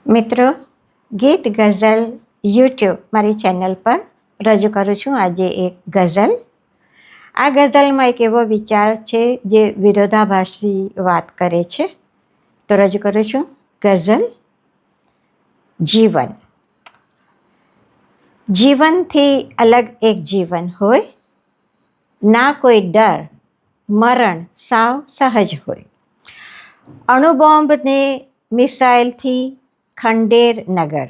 મિત્રો, ગીત ગઝલ યુટ્યુબ મારી ચેનલ પર રજૂ કરું છું આજે એક ગઝલ. આ ગઝલમાં એક એવો વિચાર છે જે વિરોધાભાસી વાત કરે છે. તો રજૂ કરું છું ગઝલ. જીવન. જીવનથી અલગ એક જીવન હોય, ના કોઈ ડર, મરણ સાવ સહજ હોય. અણુબોમ્બ ને મિસાઇલથી ખંડેર નગર,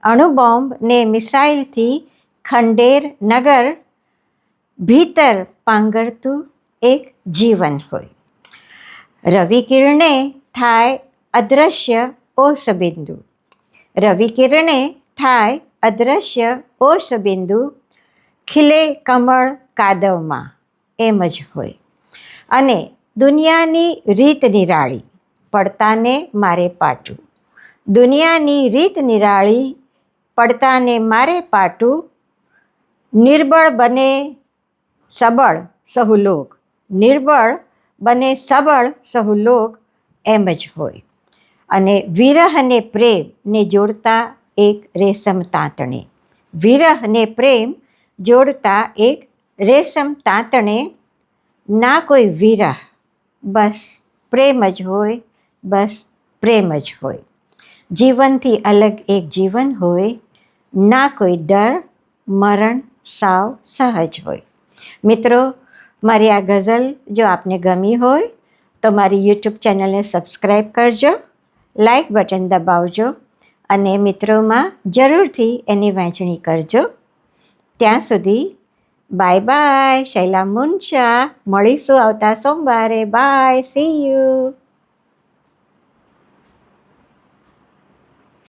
અણુબોમ્બ ને મિસાઇલથી ખંડેર નગર, ભીતર પાંગરતું એક જીવન હોય. રવિ કિરણે થાય અદૃશ્ય ઓસબિંદુ, રવિ કિરણે થાય અદૃશ્ય ઓસબિંદુ, ખીલે કમળ કાદવમાં એમ જ હોય. અને દુનિયાની રીત નિરાળી, પડતાને મારે પાટું, દુનિયાની રીત નિરાળી, પડતાને મારે પાટું, નિર્બળ બને સબળ સહુ લોક, નિર્બળ બને સબળ સહુ લોક એમ જ હોય. અને વિરહ ને પ્રેમને જોડતા એક રેશમ તાંતણે, વિરહ ને પ્રેમ જોડતા એક રેશમ તાંતણે, ના કોઈ વિરહ, બસ પ્રેમ જ હોય, બસ પ્રેમ જ હોય. જીવનથી અલગ એક જીવન હોય, ના કોઈ ડર, મરણ સાવ સહજ હોય. મિત્રો, મારી આ ગઝલ જો આપને ગમી હોય તો મારી યુટ્યુબ ચેનલને સબસ્ક્રાઈબ કરજો, લાઈક બટન દબાવજો અને મિત્રોમાં જરૂરથી એની વહેંચણી કરજો. ત્યાં સુધી બાય બાય. શૈલા મુનશા. મળીશું આવતા સોમવારે. Bye, see you.